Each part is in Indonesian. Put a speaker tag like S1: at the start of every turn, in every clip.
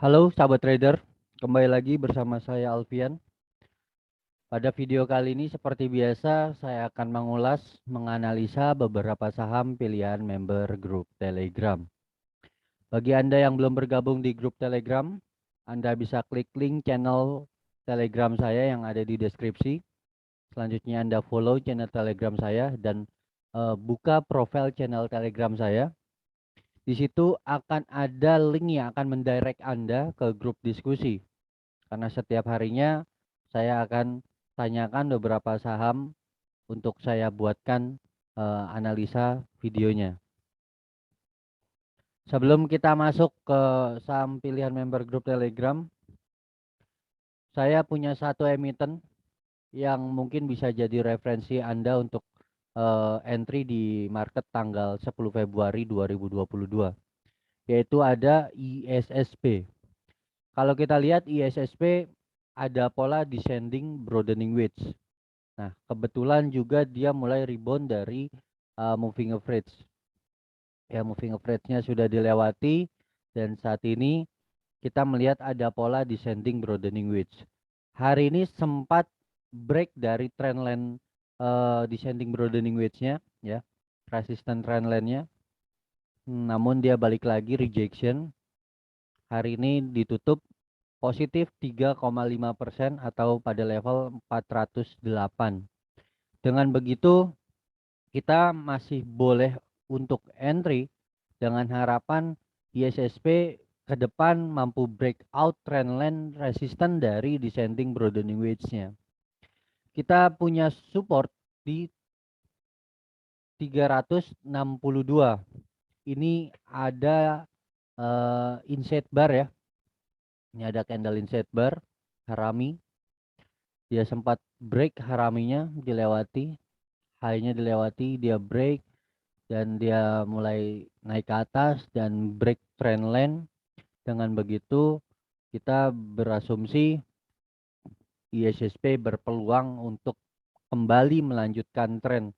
S1: Halo sahabat trader, kembali lagi bersama saya Alfian. Pada video kali ini seperti biasa saya akan menganalisa beberapa saham pilihan member grup Telegram. Bagi Anda yang belum bergabung di grup Telegram, Anda bisa klik link channel Telegram saya yang ada di deskripsi. Selanjutnya Anda follow channel Telegram saya dan buka profil channel Telegram saya. Di situ akan ada link yang akan mendirect Anda ke grup diskusi. Karena setiap harinya saya akan tanyakan beberapa saham untuk saya buatkan analisa videonya. Sebelum kita masuk ke saham pilihan member grup Telegram, saya punya satu emiten yang mungkin bisa jadi referensi Anda untuk entry di market tanggal 10 Februari 2022, yaitu ada ISSP. Kalau kita lihat ISSP ada pola descending broadening wedge. Nah, kebetulan juga dia mulai rebound dari moving average. Ya, moving average-nya sudah dilewati dan saat ini kita melihat ada pola descending broadening wedge. Hari ini sempat break dari trendline descending broadening wedge-nya, ya, resistant trendline-nya. Namun dia balik lagi rejection. Hari ini ditutup positif 3,5% atau pada level 408. Dengan begitu kita masih boleh untuk entry dengan harapan ISSP ke depan mampu breakout trendline resisten dari descending broadening wedge-nya. Kita punya support di 362. Ini ada inset bar ya. Ini ada candle inset bar harami. Dia sempat break haraminya dilewati, high-nya dilewati, dia break dan dia mulai naik ke atas dan break trendline. Dengan begitu kita berasumsi ISSP berpeluang untuk kembali melanjutkan tren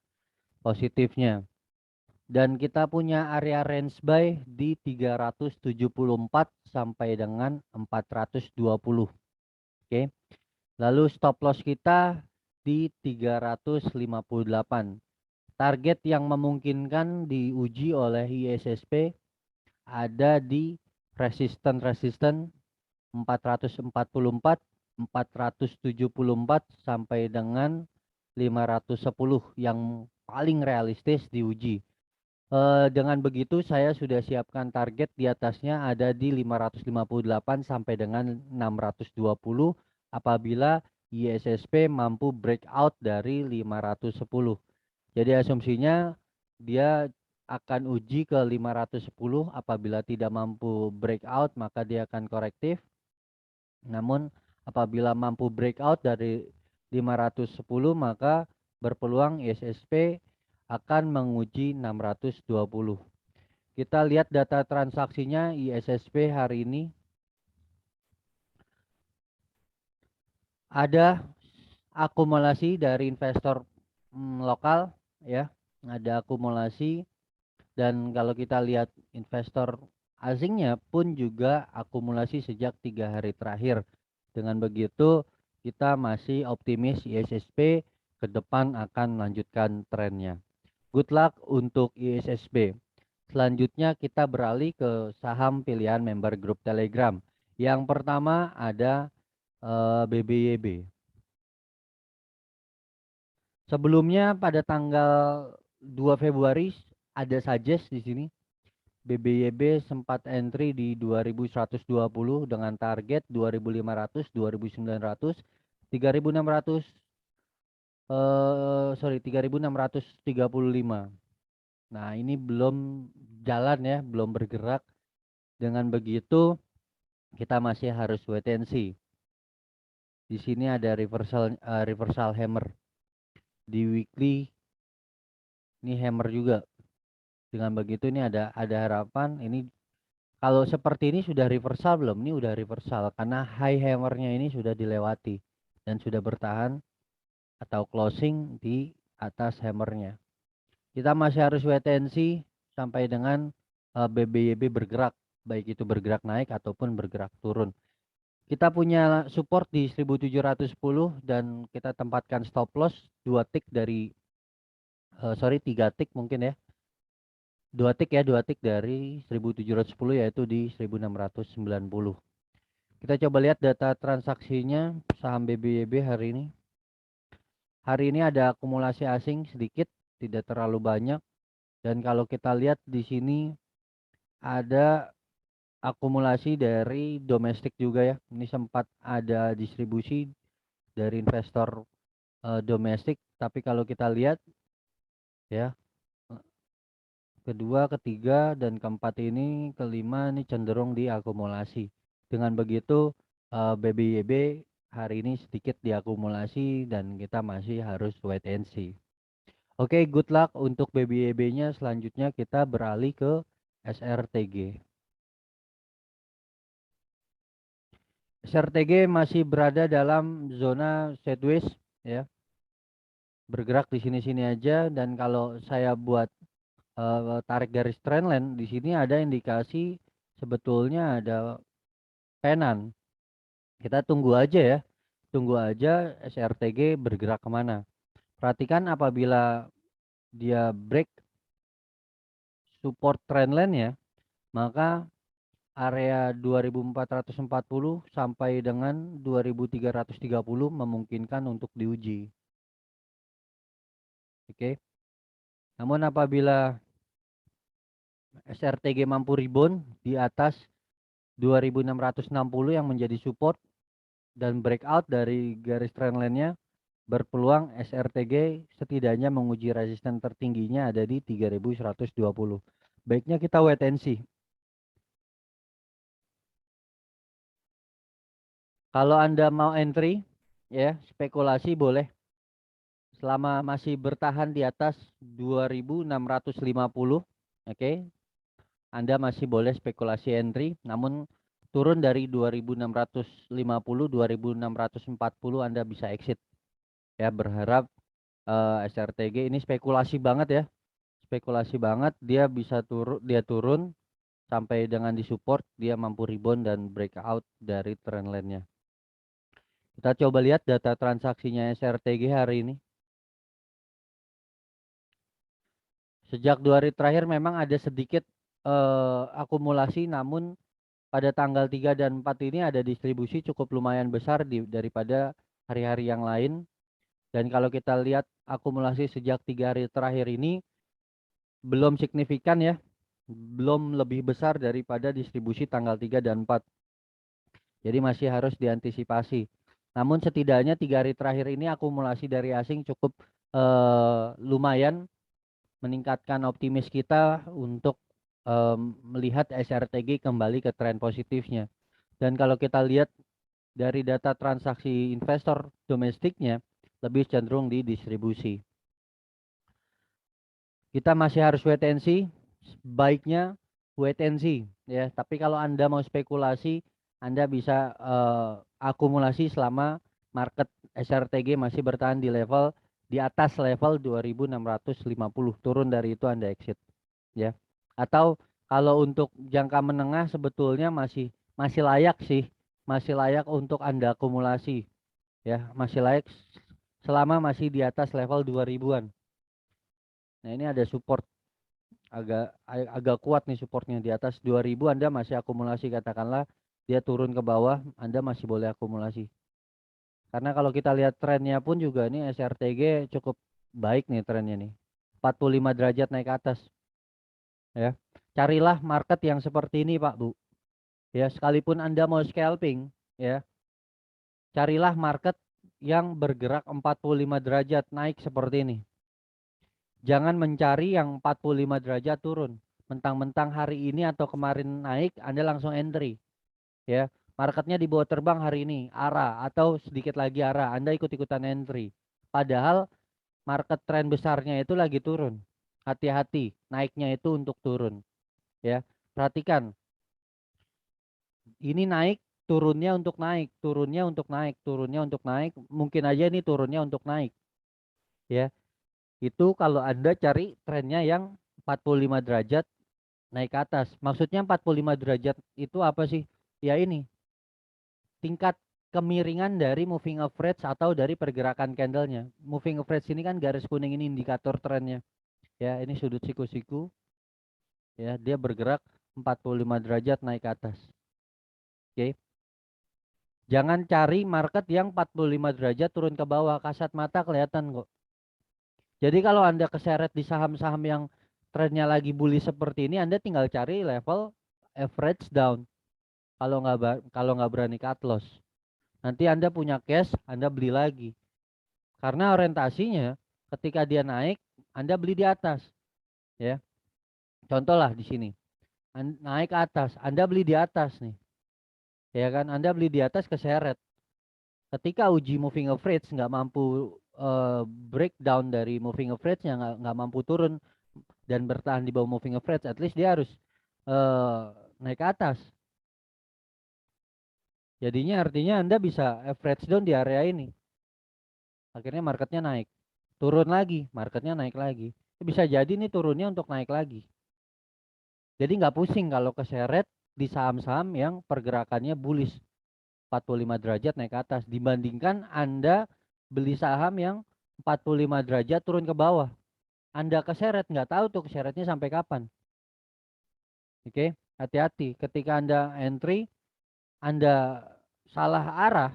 S1: positifnya. Dan kita punya area range buy di 374 sampai dengan 420. Oke. Lalu stop loss kita di 358. Target yang memungkinkan diuji oleh ISSP ada di resisten 444, 474 sampai dengan 510 yang paling realistis diuji. Dengan begitu saya sudah siapkan target di atasnya ada di 558 sampai dengan 620 apabila ISSP mampu breakout dari 510. Jadi asumsinya dia akan uji ke 510, apabila tidak mampu breakout maka dia akan korektif. Namun apabila mampu breakout dari 510 maka berpeluang ISSP akan menguji 620. Kita lihat data transaksinya ISSP hari ini. Ada akumulasi dari investor lokal ya. Ada akumulasi dan kalau kita lihat investor asingnya pun juga akumulasi sejak 3 hari terakhir. Dengan begitu kita masih optimis ISSP ke depan akan melanjutkan trennya. Good luck untuk ISSP. Selanjutnya kita beralih ke saham pilihan member grup Telegram. Yang pertama ada BBYB. Sebelumnya pada tanggal 2 Februari ada suggest di sini. BBYB sempat entry di 2120 dengan target 2500, 2900, 3600 3635. Nah, ini belum jalan ya, belum bergerak. Dengan begitu kita masih harus wait and see. Di sini ada reversal hammer di weekly. Ini hammer juga. Dengan begitu ini ada harapan ini. Kalau seperti ini sudah reversal belum? Ini udah reversal karena high hammernya ini sudah dilewati dan sudah bertahan atau closing di atas hammernya. Kita masih harus wait and see sampai dengan BBYB bergerak. baik itu bergerak naik ataupun bergerak turun. Kita punya support di 1710 dan kita tempatkan stop loss 2 tick dari 3 tick mungkin ya. 2 tick dari 1710 yaitu di 1690. Kita coba lihat data transaksinya saham BBYB hari ini. Hari ini ada akumulasi asing sedikit, tidak terlalu banyak. Dan kalau kita lihat di sini ada akumulasi dari domestik juga ya. Ini sempat ada distribusi dari investor domestik, tapi kalau kita lihat ya, kedua, ketiga, dan keempat ini, kelima ini cenderung diakumulasi. Dengan begitu BBYB hari ini sedikit diakumulasi dan kita masih harus wait and see. Oke, good luck untuk BBYB-nya. Selanjutnya kita beralih ke SRTG. SRTG masih berada dalam zona sideways ya. Bergerak di sini-sini aja, dan kalau saya buat tarik garis trendline di sini ada indikasi sebetulnya ada penan. Kita tunggu aja ya. Tunggu aja SRTG bergerak kemana. Perhatikan apabila dia break support trendline ya, maka area 2440 sampai dengan 2330 memungkinkan untuk diuji. Oke. Namun apabila SRTG mampu rebound di atas 2660 yang menjadi support dan breakout dari garis trendline-nya, berpeluang SRTG setidaknya menguji resisten tertingginya ada di 3120. Baiknya kita wait and see. Kalau Anda mau entry ya, spekulasi boleh. Selama masih bertahan di atas 2650, oke. Anda masih boleh spekulasi entry, namun turun dari 2650, 2640 Anda bisa exit. Ya, berharap SRTG ini spekulasi banget ya. Spekulasi banget, dia bisa turun sampai dengan di support, dia mampu rebound dan breakout dari trendline-nya. Kita coba lihat data transaksinya SRTG hari ini. Sejak 2 hari terakhir memang ada sedikit akumulasi, namun pada tanggal 3 dan 4 ini ada distribusi cukup lumayan besar daripada hari-hari yang lain. Dan kalau kita lihat akumulasi sejak 3 hari terakhir ini belum signifikan ya, belum lebih besar daripada distribusi tanggal 3 dan 4. Jadi masih harus diantisipasi. Namun setidaknya 3 hari terakhir ini akumulasi dari asing cukup lumayan meningkatkan optimis kita untuk melihat SRTG kembali ke tren positifnya. Dan kalau kita lihat dari data transaksi investor domestiknya lebih cenderung di distribusi. Kita masih harus wait and see, baiknya wait and see ya. Tapi kalau Anda mau spekulasi, Anda bisa akumulasi selama market SRTG masih bertahan di level di atas level 2650. Turun dari itu Anda exit ya. Atau kalau untuk jangka menengah sebetulnya masih layak sih, masih layak untuk Anda akumulasi ya, masih layak selama masih di atas level 2000-an. Nah, ini ada support agak kuat nih supportnya di atas 2000. Anda masih akumulasi, katakanlah dia turun ke bawah, Anda masih boleh akumulasi. Karena kalau kita lihat trennya pun juga nih SRTG cukup baik nih trennya nih. 45 derajat naik ke atas. Ya. Carilah market yang seperti ini, Pak, Bu. Ya, sekalipun Anda mau scalping, ya. Carilah market yang bergerak 45 derajat naik seperti ini. Jangan mencari yang 45 derajat turun. Mentang-mentang hari ini atau kemarin naik, Anda langsung entry. Ya, marketnya di bawah terbang hari ini, arah atau sedikit lagi arah, Anda ikut-ikutan entry. Padahal market tren besarnya itu lagi turun. Hati-hati, naiknya itu untuk turun. Ya, perhatikan. Ini naik, turunnya untuk naik, turunnya untuk naik, turunnya untuk naik. Mungkin aja ini turunnya untuk naik. Ya, itu kalau Anda cari trennya yang 45 derajat naik ke atas. Maksudnya 45 derajat itu apa sih? Ya ini, tingkat kemiringan dari moving average atau dari pergerakan candlenya. Moving average ini kan garis kuning ini indikator trennya. Ya, ini sudut siku-siku. Ya, dia bergerak 45 derajat naik ke atas. Oke. Jangan cari market yang 45 derajat turun ke bawah, kasat mata kelihatan kok. Jadi kalau Anda keseret di saham-saham yang trennya lagi bullish seperti ini, Anda tinggal cari level average down. Kalau nggak berani cut loss. Nanti Anda punya cash, Anda beli lagi. Karena orientasinya ketika dia naik, Anda beli di atas, ya. Contoh lah di sini. Naik ke atas, Anda beli di atas nih. Ya kan? Anda beli di atas keseret. Ketika uji moving average nggak mampu breakdown dari moving average-nya, nggak mampu turun dan bertahan di bawah moving average, at least dia harus naik ke atas. Jadinya artinya Anda bisa average down di area ini. Akhirnya marketnya naik. Turun lagi, marketnya naik lagi. Bisa jadi nih turunnya untuk naik lagi. Jadi nggak pusing kalau keseret di saham-saham yang pergerakannya bullish 45 derajat naik ke atas dibandingkan Anda beli saham yang 45 derajat turun ke bawah. Anda keseret nggak tahu tuh keseretnya sampai kapan. Oke, hati-hati ketika Anda entry, Anda salah arah,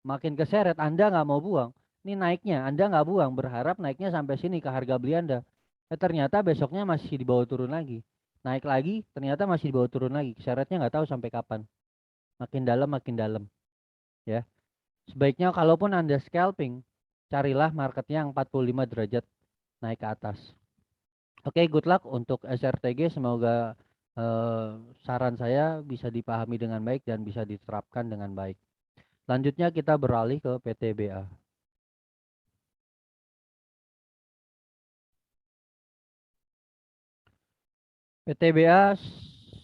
S1: makin keseret Anda nggak mau buang. Ini naiknya Anda nggak buang, berharap naiknya sampai sini ke harga beli Anda. Ternyata besoknya masih di bawah turun lagi. Naik lagi, ternyata masih di bawah turun lagi. Keseretnya nggak tahu sampai kapan. Makin dalam, ya. Sebaiknya kalaupun Anda scalping, carilah marketnya yang 45 derajat naik ke atas. Oke, good luck untuk SRTG. Semoga saran saya bisa dipahami dengan baik dan bisa diterapkan dengan baik. Selanjutnya kita beralih ke PTBA. PTBA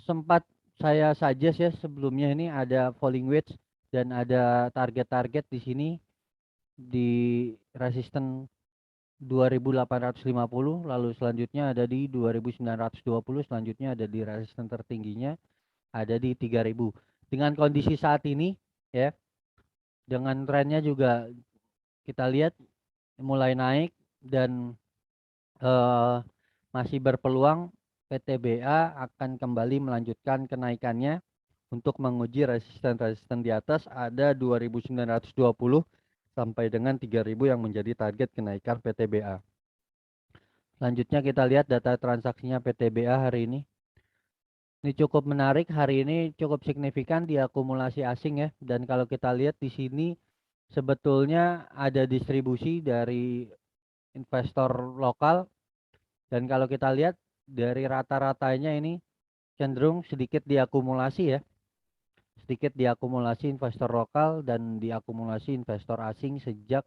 S1: sempat saya suggest ya sebelumnya, ini ada falling wedge dan ada target-target di sini di resisten 2850, lalu selanjutnya ada di 2920, selanjutnya ada di resisten tertingginya ada di 3000. Dengan kondisi saat ini ya, dengan trennya juga kita lihat mulai naik dan masih berpeluang PTBA akan kembali melanjutkan kenaikannya untuk menguji resisten-resisten di atas ada 2920 sampai dengan 3000 yang menjadi target kenaikan PTBA. Selanjutnya kita lihat data transaksinya PTBA hari ini. Ini cukup menarik, hari ini cukup signifikan di akumulasi asing ya. Dan kalau kita lihat di sini sebetulnya ada distribusi dari investor lokal. Dan kalau kita lihat dari rata-ratanya ini cenderung sedikit diakumulasi ya. Sedikit diakumulasi investor lokal dan diakumulasi investor asing sejak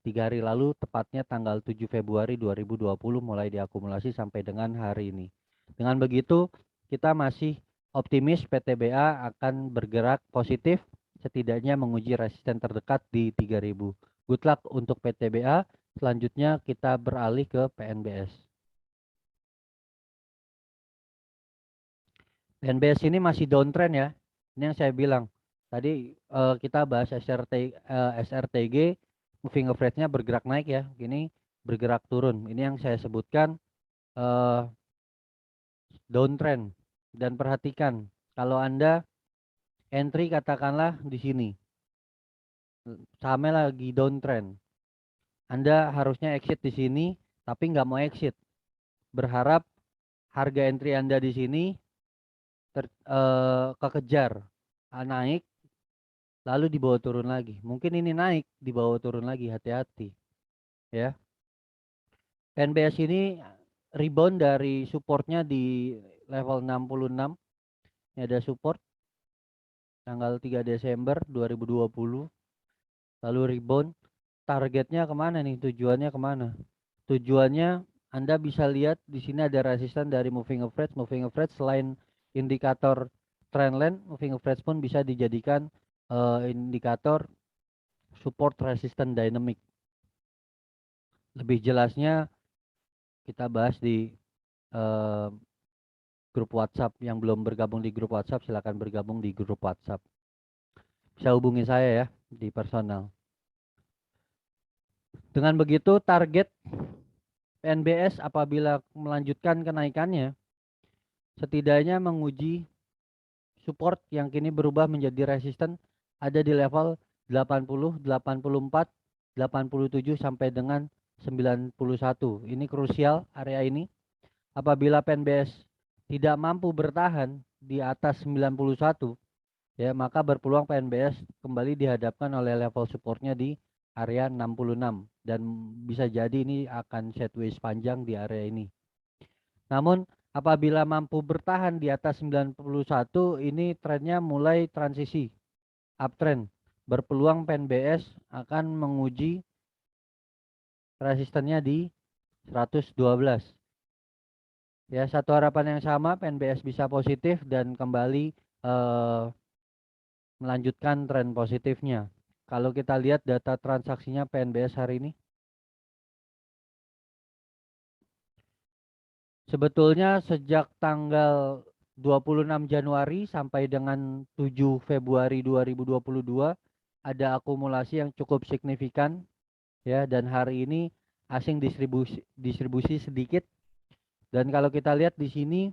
S1: 3 hari lalu, tepatnya tanggal 7 Februari 2020 mulai diakumulasi sampai dengan hari ini. Dengan begitu, kita masih optimis PTBA akan bergerak positif, setidaknya menguji resisten terdekat di 3000. Good luck untuk PTBA. Selanjutnya kita beralih ke PNBS. PNBS ini masih downtrend ya. Ini yang saya bilang. Tadi kita bahas SRTG, moving average-nya bergerak naik ya. Ini bergerak turun. Ini yang saya sebutkan downtrend. Dan perhatikan, kalau Anda entry katakanlah di sini, sahamnya lagi downtrend. Anda harusnya exit di sini, tapi nggak mau exit. Berharap harga entry Anda di sini kekejar naik, lalu dibawa turun lagi. Mungkin ini naik, dibawa turun lagi, hati-hati. Ya. NBS ini rebound dari supportnya di level 66. Ini ada support tanggal 3 Desember 2020. Lalu rebound. Targetnya kemana nih? Tujuannya kemana? Tujuannya Anda bisa lihat di sini ada resisten dari moving average. Moving average selain indikator trendline, moving average pun bisa dijadikan indikator support resistance dynamic. Lebih jelasnya kita bahas di grup WhatsApp. Yang belum bergabung di grup WhatsApp, silakan bergabung di grup WhatsApp. Bisa hubungi saya ya di personal. Dengan begitu, target PNBS apabila melanjutkan kenaikannya, setidaknya menguji support yang kini berubah menjadi resisten ada di level 80, 84, 87 sampai dengan 91. Ini krusial area ini. Apabila PNBS tidak mampu bertahan di atas 91, ya maka berpeluang PNBS kembali dihadapkan oleh level supportnya di area 66 dan bisa jadi ini akan sideways panjang di area ini. Namun apabila mampu bertahan di atas 91, ini trennya mulai transisi uptrend. Berpeluang PNBS akan menguji resistennya di 112. Ya, satu harapan yang sama, PNBS bisa positif dan kembali melanjutkan tren positifnya. Kalau kita lihat data transaksinya PNBS hari ini, sebetulnya sejak tanggal 26 Januari sampai dengan 7 Februari 2022 ada akumulasi yang cukup signifikan ya, dan hari ini asing distribusi sedikit, dan kalau kita lihat di sini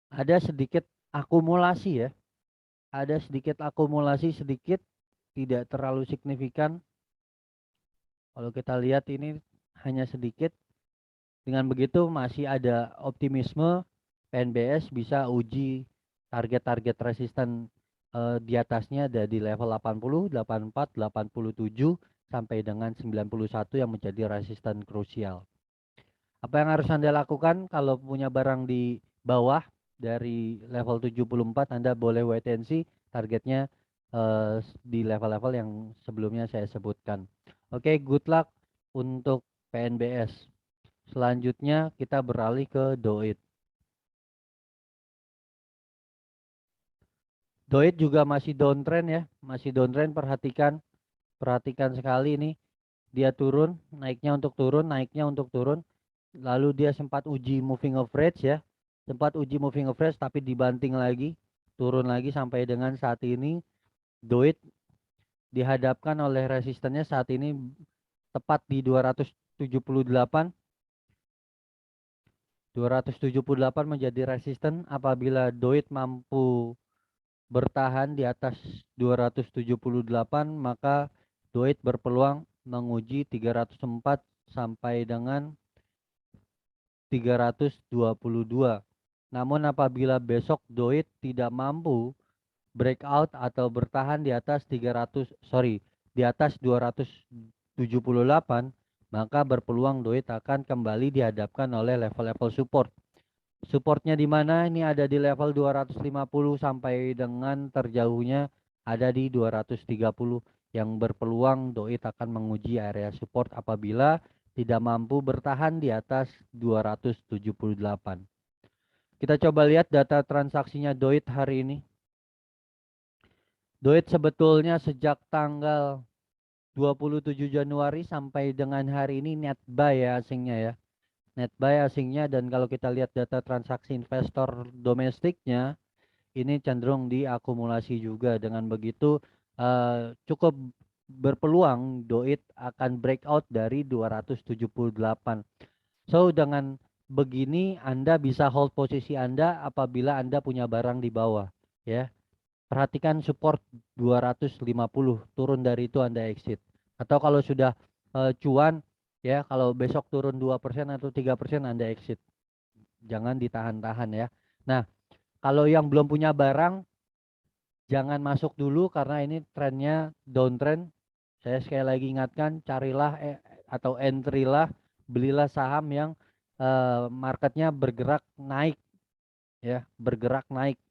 S1: ada sedikit akumulasi ya, ada sedikit akumulasi sedikit, tidak terlalu signifikan. Kalau kita lihat ini hanya sedikit. Dengan begitu masih ada optimisme PNBS bisa uji target-target resisten di atasnya ada di level 80, 84, 87 sampai dengan 91 yang menjadi resisten krusial. Apa yang harus Anda lakukan kalau punya barang di bawah dari level 74, Anda boleh wait and see targetnya di level-level yang sebelumnya saya sebutkan. Oke, good luck untuk PNBS. Selanjutnya kita beralih ke DOIT. DOIT juga masih downtrend ya, masih downtrend. Perhatikan sekali ini, dia turun, naiknya untuk turun, naiknya untuk turun. Lalu dia sempat uji moving average ya, sempat uji moving average tapi dibanting lagi, turun lagi sampai dengan saat ini. DOIT dihadapkan oleh resistennya saat ini tepat di 278. 278 menjadi resisten. Apabila DOIT mampu bertahan di atas 278, maka DOIT berpeluang menguji 304 sampai dengan 322. Namun apabila besok DOIT tidak mampu breakout atau bertahan di atas 278, maka berpeluang DOIT akan kembali dihadapkan oleh level-level support. Supportnya di mana? Ini ada di level 250 sampai dengan terjauhnya ada di 230, yang berpeluang DOIT akan menguji area support apabila tidak mampu bertahan di atas 278. Kita coba lihat data transaksinya DOIT hari ini. DOIT sebetulnya sejak tanggal 27 Januari sampai dengan hari ini net buy ya asingnya ya. Net buy asingnya, dan kalau kita lihat data transaksi investor domestiknya ini cenderung diakumulasi juga. Dengan begitu cukup berpeluang DOIT akan breakout dari 278. So dengan begini Anda bisa hold posisi Anda apabila Anda punya barang di bawah ya. Perhatikan support 250, turun dari itu Anda exit. Atau kalau sudah cuan ya, kalau besok turun 2% atau 3% Anda exit. Jangan ditahan-tahan ya. Nah, kalau yang belum punya barang jangan masuk dulu karena ini trennya downtrend. Saya sekali lagi ingatkan, carilah atau entry lah, belilah saham yang marketnya bergerak naik ya, bergerak naik.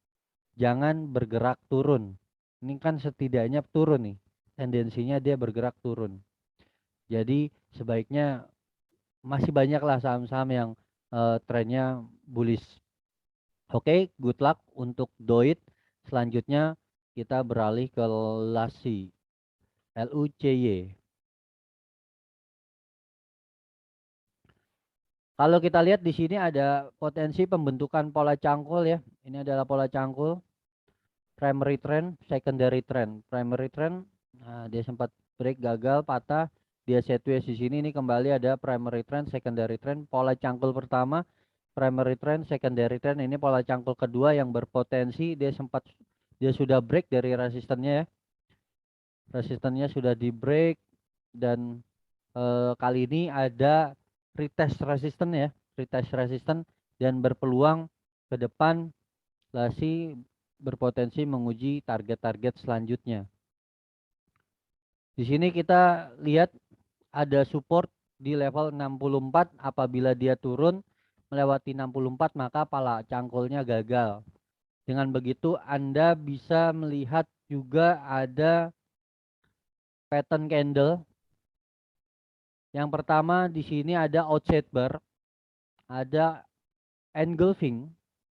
S1: Jangan bergerak turun. Ini kan setidaknya turun nih. Tendensinya dia bergerak turun. Jadi sebaiknya masih banyaklah saham-saham yang trennya bullish. Oke, good luck untuk DOIT. Selanjutnya kita beralih ke LUCY. LUCY. Kalau kita lihat di sini ada potensi pembentukan pola cangkul ya. Ini adalah pola cangkul, primary trend, secondary trend. Primary trend, nah dia sempat break gagal, patah, dia sideways di sini. Ini kembali ada primary trend, secondary trend. Pola cangkul pertama, primary trend, secondary trend. Ini pola cangkul kedua yang berpotensi dia sudah break dari resistennya ya. Resistennya sudah di break dan kali ini ada retest resisten ya, retest resisten dan berpeluang ke depan masih berpotensi menguji target-target selanjutnya. Di sini kita lihat ada support di level 64. Apabila dia turun melewati 64 maka pala cangkulnya gagal. Dengan begitu Anda bisa melihat juga ada pattern candle. Yang pertama di sini ada outside bar, ada engulfing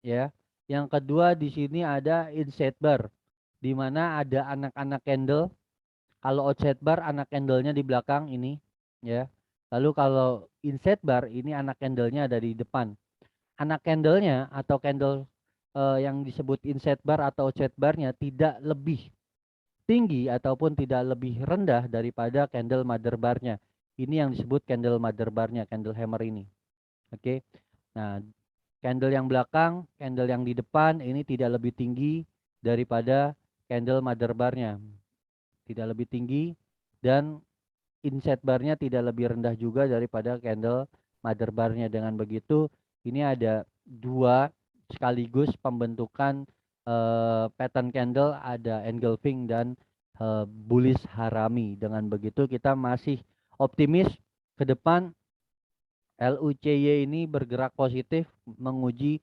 S1: ya. Yang kedua di sini ada inside bar di mana ada anak-anak candle. Kalau outside bar anak candlenya di belakang ini ya. Lalu kalau inside bar ini anak candlenya ada di depan. Anak candlenya atau candle yang disebut inside bar atau outside barnya tidak lebih tinggi ataupun tidak lebih rendah daripada candle mother barnya. Ini yang disebut candle mother barnya, candle hammer ini. Oke. Nah, candle yang belakang, candle yang di depan ini tidak lebih tinggi daripada candle mother barnya. Tidak lebih tinggi dan inside barnya tidak lebih rendah juga daripada candle mother barnya. Dengan begitu ini ada dua sekaligus pembentukan pattern candle, ada engulfing dan bullish harami. Dengan begitu kita masih optimis ke depan LUCY ini bergerak positif menguji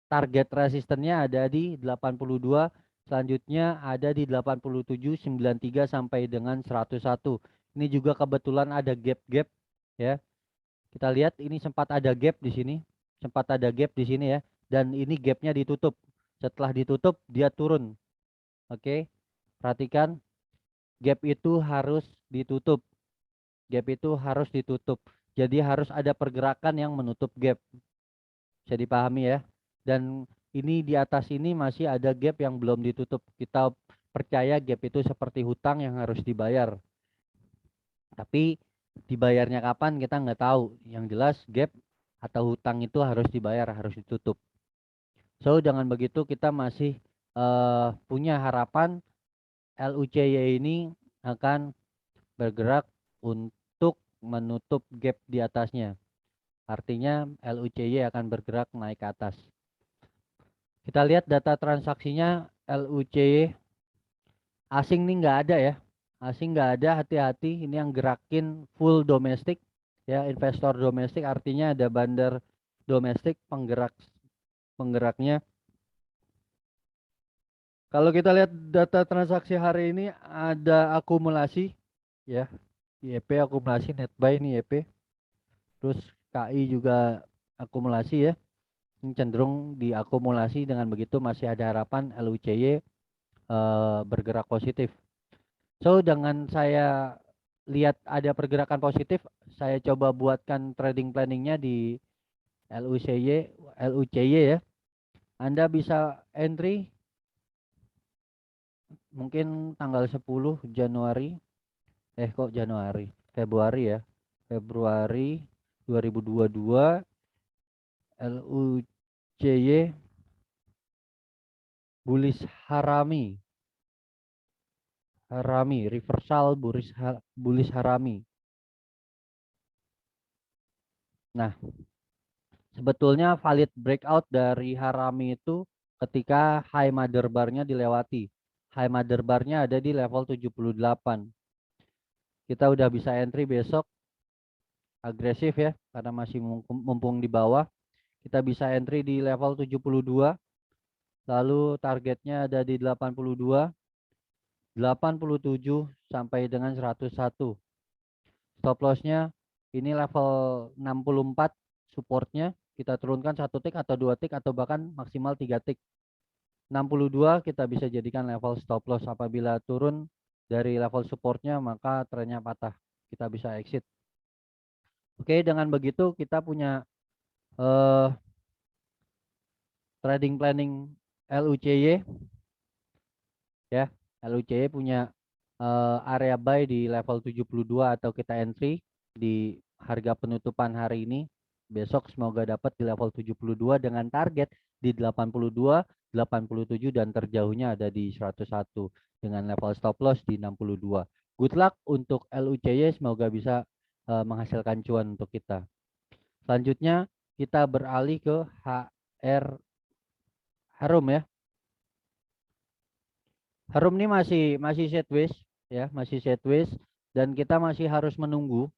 S1: target resistennya ada di 82, selanjutnya ada di 87,93 sampai dengan 101. Ini juga kebetulan ada gap-gap ya. Kita lihat ini sempat ada gap di sini, sempat ada gap di sini ya, dan ini gapnya ditutup. Setelah ditutup dia turun. Oke, perhatikan gap itu harus ditutup. Gap itu harus ditutup. Jadi harus ada pergerakan yang menutup gap. Bisa dipahami ya. Dan ini di atas ini masih ada gap yang belum ditutup. Kita percaya gap itu seperti hutang yang harus dibayar. Tapi dibayarnya kapan kita nggak tahu. Yang jelas gap atau hutang itu harus dibayar, harus ditutup. So dengan begitu kita masih punya harapan LUCY ini akan bergerak untuk menutup gap di atasnya. Artinya LUCY akan bergerak naik ke atas. Kita lihat data transaksinya LUCY asing nih nggak ada ya. Asing nggak ada, hati-hati. Ini yang gerakin full domestik ya, investor domestik artinya ada bandar domestik penggeraknya. Kalau kita lihat data transaksi hari ini ada akumulasi ya. YP akumulasi net buy ini YP. Terus KI juga akumulasi ya. Ini cenderung diakumulasi, dengan begitu masih ada harapan LUCY bergerak positif. So dengan saya lihat ada pergerakan positif, saya coba buatkan trading planningnya di LUCY ya. Anda bisa entry mungkin tanggal 10 Januari, kok Januari, Februari ya. Februari 2022 LUCY bullish harami. Harami, reversal bullish harami. Nah, sebetulnya valid breakout dari harami itu ketika high mother bar-nya dilewati. High mother bar-nya ada di level 78. Kita udah bisa entry besok agresif ya, karena masih mumpung di bawah. Kita bisa entry di level 72. Lalu targetnya ada di 82, 87 sampai dengan 101. Stop lossnya ini level 64 supportnya, kita turunkan 1 tick atau 2 tick atau bahkan maksimal 3 tick. 62 kita bisa jadikan level stop loss. Apabila turun dari level supportnya maka trennya patah, kita bisa exit. Oke, dengan begitu kita punya eh trading planning LUCY ya. LUCY punya area buy di level 72 atau kita entry di harga penutupan hari ini. Besok semoga dapat di level 72 dengan target di 82, 87 dan terjauhnya ada di 101 dengan level stop loss di 62. Good luck untuk LUCY, semoga bisa menghasilkan cuan untuk kita. Selanjutnya kita beralih ke HR Harum ya. Harum ini masih sideways ya, masih sideways dan kita masih harus menunggu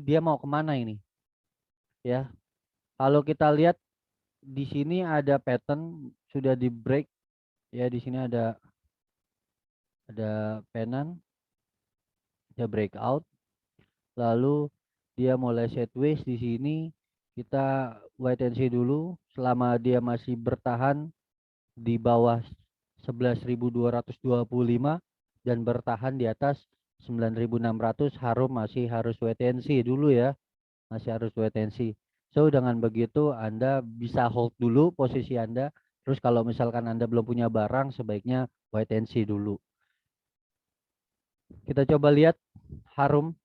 S1: dia mau kemana ini ya. Kalau kita lihat di sini ada pattern sudah di break ya, di sini ada penan, ada breakout, lalu dia mulai sideways di sini. Kita wait and see dulu selama dia masih bertahan di bawah 11.225 dan bertahan di atas 9.600. Harum masih harus wait and see dulu ya, masih harus wait and see. So dengan begitu Anda bisa hold dulu posisi Anda. Terus kalau misalkan Anda belum punya barang, sebaiknya wait and see dulu. Kita coba lihat Harum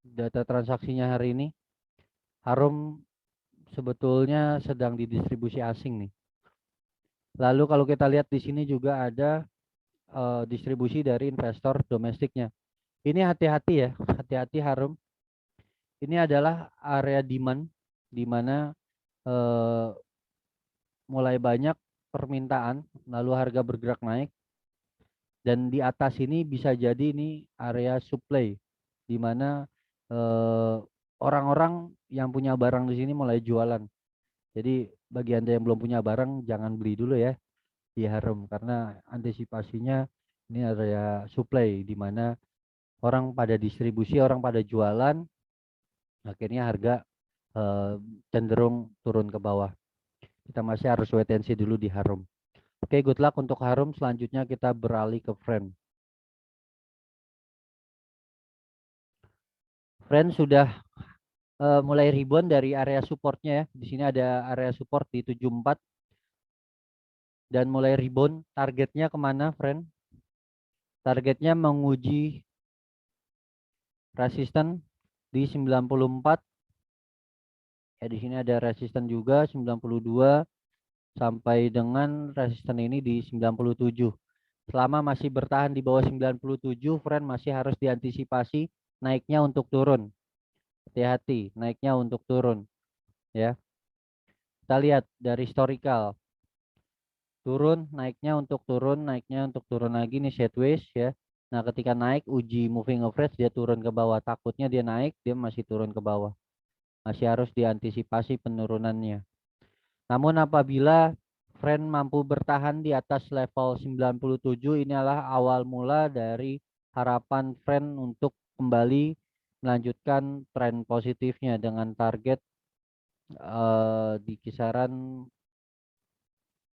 S1: data transaksinya hari ini. Harum sebetulnya sedang didistribusi asing nih. Lalu kalau kita lihat di sini juga ada distribusi dari investor domestiknya. Ini hati-hati ya, hati-hati Harum. Ini adalah area demand di mana mulai banyak permintaan, lalu harga bergerak naik, dan di atas ini bisa jadi ini area supply, di mana orang-orang yang punya barang di sini mulai jualan. Jadi bagi Anda yang belum punya barang, jangan beli dulu ya di Harum, karena antisipasinya ini area supply, di mana orang pada distribusi, orang pada jualan, akhirnya harga cenderung turun ke bawah. Kita masih harus wait and see dulu di Harum. Oke, good luck untuk Harum. Selanjutnya kita beralih ke Friend. Friend sudah mulai rebound dari area supportnya ya. Di sini ada area support di 74 dan mulai rebound. Targetnya kemana, Friend? Targetnya menguji resisten di 94. Ya, di sini ada resisten juga 92 sampai dengan resisten ini di 97. Selama masih bertahan di bawah 97, Friend masih harus diantisipasi naiknya untuk turun. Hati-hati, naiknya untuk turun ya. Kita lihat dari historical. Turun, naiknya untuk turun, naiknya untuk turun lagi nih sideways ya. Nah, ketika naik uji moving average dia turun ke bawah. Takutnya dia naik, dia masih turun ke bawah. Masih harus diantisipasi penurunannya. Namun apabila Friend mampu bertahan di atas level 97, ini adalah awal mula dari harapan Friend untuk kembali melanjutkan tren positifnya dengan target di kisaran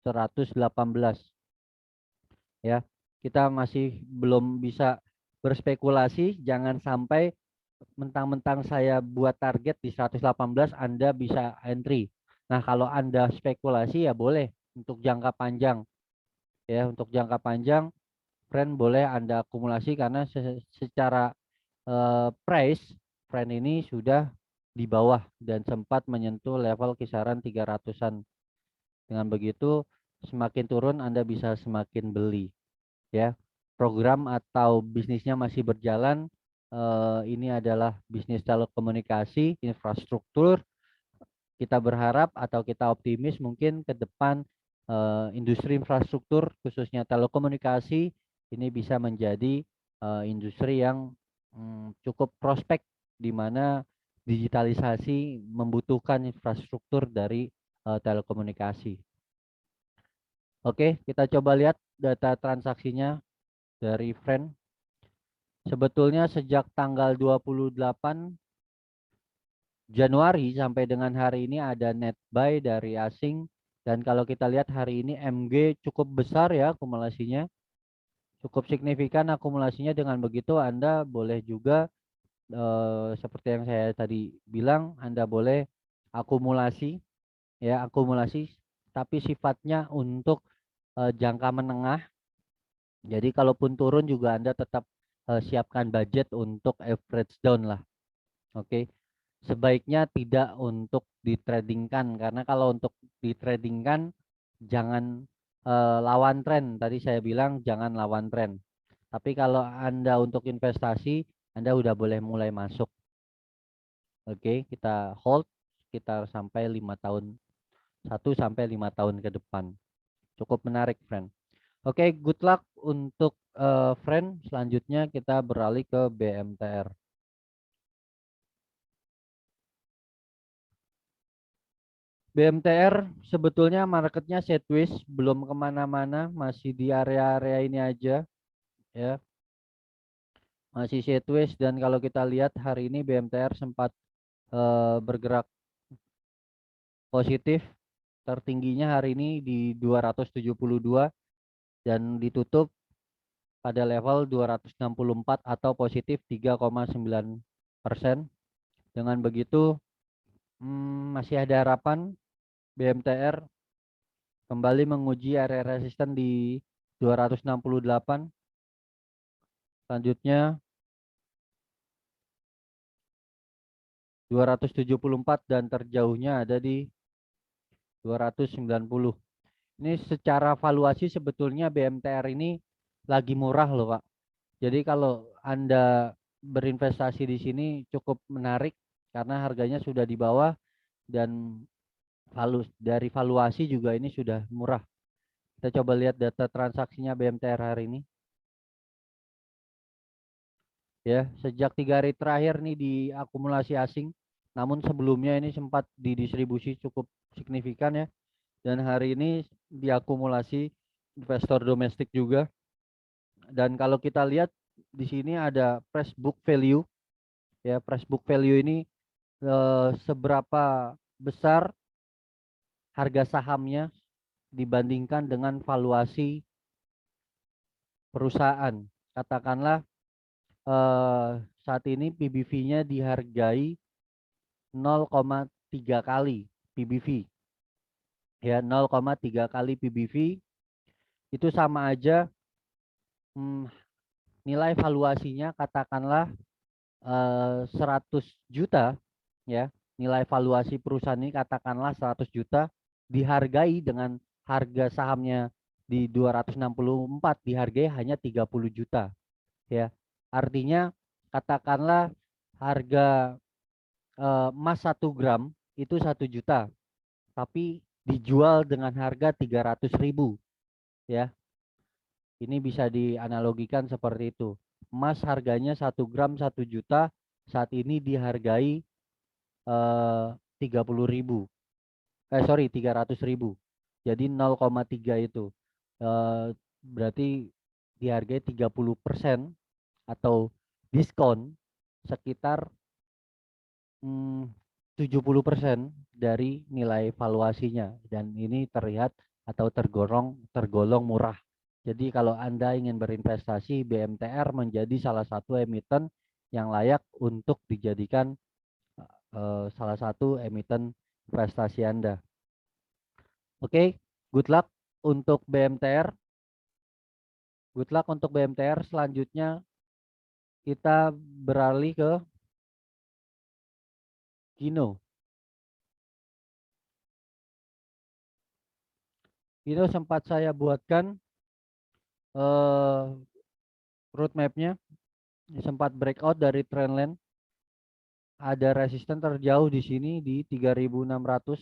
S1: 118 ya. Kita masih belum bisa berspekulasi, jangan sampai mentang-mentang saya buat target di 118 Anda bisa entry. Nah, kalau Anda spekulasi ya boleh untuk jangka panjang. Ya, untuk jangka panjang Friend boleh Anda akumulasi karena secara price Friend ini sudah di bawah dan sempat menyentuh level kisaran 300-an. Dengan begitu semakin turun Anda bisa semakin beli ya. Program atau bisnisnya masih berjalan. Ini adalah bisnis telekomunikasi, infrastruktur. Kita berharap atau kita optimis mungkin ke depan industri infrastruktur khususnya telekomunikasi ini bisa menjadi industri yang cukup prospek, di mana digitalisasi membutuhkan infrastruktur dari telekomunikasi. Oke, kita coba lihat data transaksinya dari Friend. Sebetulnya sejak tanggal 28 Januari sampai dengan hari ini ada net buy dari asing, dan kalau kita lihat hari ini MG cukup besar ya akumulasinya, cukup signifikan akumulasinya. Dengan begitu Anda boleh juga seperti yang saya tadi bilang, Anda boleh akumulasi, ya akumulasi, tapi sifatnya untuk jangka menengah. Jadi kalaupun turun juga Anda tetap siapkan budget untuk average down lah. Oke. Sebaiknya tidak untuk ditradingkan, karena kalau untuk ditradingkan jangan lawan tren. Tadi saya bilang jangan lawan tren. Tapi kalau Anda untuk investasi, Anda udah boleh mulai masuk. Oke, kita hold sekitar sampai 5 tahun, 1 sampai 5 tahun ke depan. Cukup menarik, friend. Oke, good luck untuk friend. Selanjutnya kita beralih ke BMTR. BMTR sebetulnya marketnya sideways, belum kemana-mana, masih di area-area ini aja, ya, masih sideways. Dan kalau kita lihat hari ini BMTR sempat bergerak positif, tertingginya hari ini di 272 dan ditutup pada level 264 atau positif 3,9%. Dengan begitu masih ada harapan BMTR kembali menguji area resisten di 268. Selanjutnya 274 dan terjauhnya ada di 290. Ini secara valuasi sebetulnya BMTR ini lagi murah loh, Pak. Jadi kalau Anda berinvestasi di sini cukup menarik karena harganya sudah di bawah dan dari valuasi juga ini sudah murah. Kita coba lihat data transaksinya BMTR hari ini. Ya, sejak 3 hari terakhir nih di akumulasi asing. Namun sebelumnya ini sempat didistribusi cukup signifikan ya. Dan hari ini diakumulasi investor domestik juga. Dan kalau kita lihat di sini ada price book value. Ya, price book value ini seberapa besar harga sahamnya dibandingkan dengan valuasi perusahaan. Katakanlah saat ini PBV-nya dihargai 0,3 kali PBV. Ya, 0,3 kali PBV itu sama aja nilai valuasinya katakanlah 100 juta, ya. Nilai valuasi perusahaan ini katakanlah 100 juta dihargai dengan harga sahamnya di 264 dihargai hanya 30 juta, ya. Artinya katakanlah harga emas 1 gram itu 1 juta, tapi dijual dengan harga 300.000, ya. Ini bisa dianalogikan seperti itu. Emas harganya 1 gram 1 juta, saat ini dihargai 30.000. Sorry, 300.000. Jadi 0,3 itu. Berarti dihargai 30% atau diskon sekitar 70% dari nilai valuasinya, dan ini terlihat atau tergolong murah. Jadi kalau Anda ingin berinvestasi, BMTR menjadi salah satu emiten yang layak untuk dijadikan salah satu emiten investasi Anda. Oke, good luck untuk BMTR. Good luck untuk BMTR. Selanjutnya kita beralih ke Kino. Kino sempat saya buatkan roadmapnya, sempat breakout dari trendline. Ada resisten terjauh di sini di 3.600,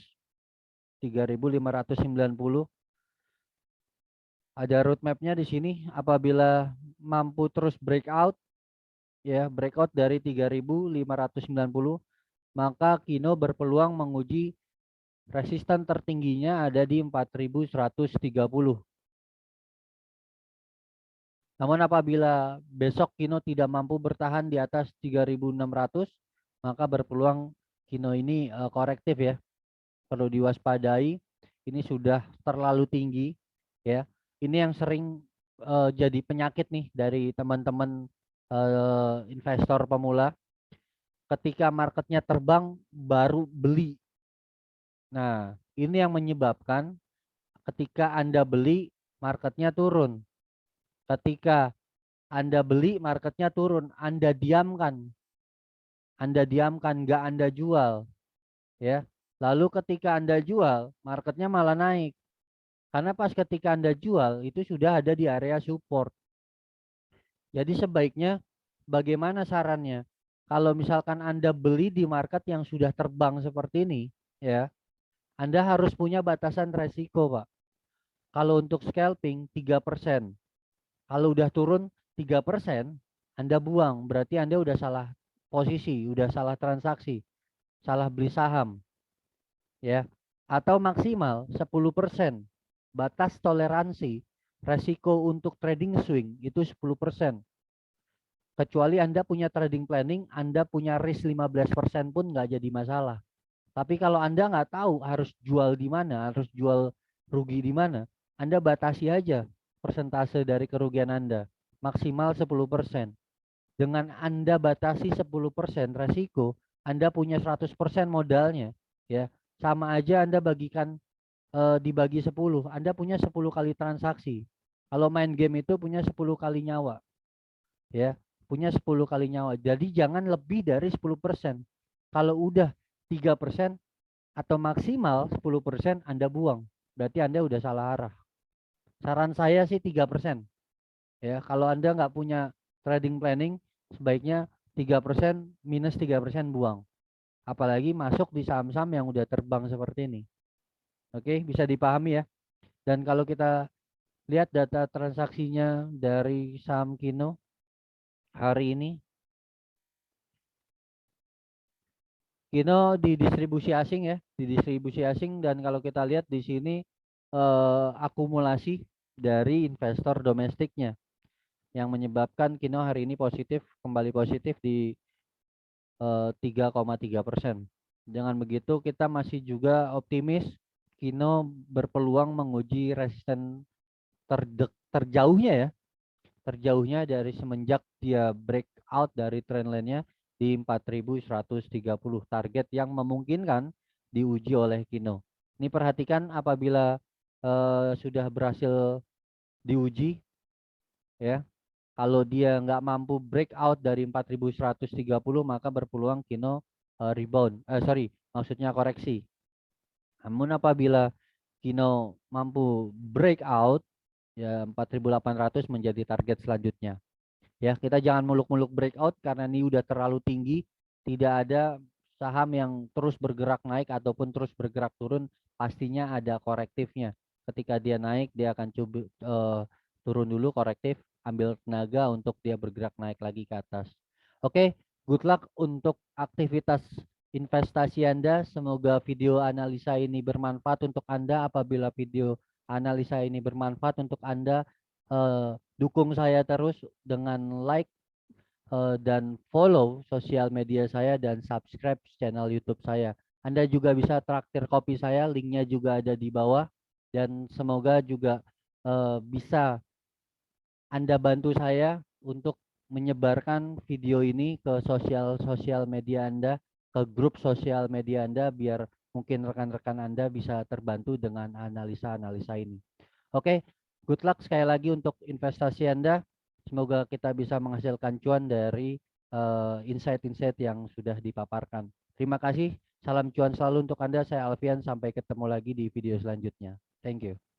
S1: 3.590. Ada roadmapnya di sini. Apabila mampu terus breakout, ya breakout dari 3.590, maka Kino berpeluang menguji resisten tertingginya ada di 4.130. Namun apabila besok Kino tidak mampu bertahan di atas 3.600, maka berpeluang Kino ini korektif ya. Perlu diwaspadai, ini sudah terlalu tinggi ya. Ini yang sering jadi penyakit nih dari teman-teman investor pemula. ketika marketnya terbang baru beli. Nah, ini yang menyebabkan ketika Anda beli marketnya turun. Ketika Anda beli marketnya turun, Anda diamkan. Anda diamkan, nggak Anda jual, ya. Lalu ketika Anda jual, marketnya malah naik. Karena pas ketika Anda jual itu sudah ada di area support. Jadi sebaiknya bagaimana sarannya? Kalau misalkan Anda beli di market yang sudah terbang seperti ini, ya, Anda harus punya batasan resiko, Pak. Kalau untuk scalping 3%. Kalau udah turun 3%, Anda buang. Berarti Anda udah salah posisi, udah salah transaksi, salah beli saham, ya. Atau maksimal 10%. Batas toleransi resiko untuk trading swing itu 10%. Kecuali Anda punya trading planning, Anda punya risk 15% pun nggak jadi masalah. Tapi kalau Anda nggak tahu harus jual di mana, harus jual rugi di mana, Anda batasi aja persentase dari kerugian Anda. Maksimal 10%. Dengan Anda batasi 10% resiko, Anda punya 100% modalnya. Ya, sama aja Anda bagikan dibagi 10, Anda punya 10 kali transaksi. Kalau main game itu punya 10 kali nyawa. Ya, punya 10 kali nyawa. Jadi jangan lebih dari 10%. Kalau udah 3% atau maksimal 10% Anda buang. Berarti Anda udah salah arah. Saran saya sih 3%. Ya, kalau Anda nggak punya trading planning, sebaiknya 3% minus 3% buang. Apalagi masuk di saham-saham yang udah terbang seperti ini. Oke, bisa dipahami ya. Dan kalau kita lihat data transaksinya dari saham Kino hari ini, Kino di distribusi asing ya, di distribusi asing, dan kalau kita lihat di sini akumulasi dari investor domestiknya yang menyebabkan Kino hari ini positif, kembali positif di 3,3%. Dengan begitu kita masih juga optimis Kino berpeluang menguji resisten terjauhnya ya, terjauhnya dari semenjak dia breakout dari trendline-nya di 4.130, target yang memungkinkan diuji oleh Kino. Ini perhatikan apabila sudah berhasil diuji ya, kalau dia nggak mampu breakout dari 4.130 maka berpeluang Kino rebound, maksudnya koreksi. Namun apabila Kino mampu breakout ya 4.800 menjadi target selanjutnya. Ya, kita jangan muluk-muluk breakout karena ini udah terlalu tinggi. Tidak ada saham yang terus bergerak naik ataupun terus bergerak turun, pastinya ada korektifnya. Ketika dia naik, dia akan coba turun dulu korektif, ambil tenaga untuk dia bergerak naik lagi ke atas. Oke, good luck untuk aktivitas investasi Anda. Semoga video analisa ini bermanfaat untuk Anda. Apabila video analisa ini bermanfaat untuk Anda, dukung saya terus dengan like dan follow sosial media saya dan subscribe channel YouTube saya. Anda juga bisa traktir kopi saya, linknya juga ada di bawah. Dan semoga juga bisa Anda bantu saya untuk menyebarkan video ini ke sosial media Anda, ke grup sosial media Anda, biar mungkin rekan-rekan Anda bisa terbantu dengan analisa-analisa ini. Oke, good luck sekali lagi untuk investasi Anda. Semoga kita bisa menghasilkan cuan dari insight-insight yang sudah dipaparkan. Terima kasih. Salam cuan selalu untuk Anda. Saya Alfian. Sampai ketemu lagi di video selanjutnya. Thank you.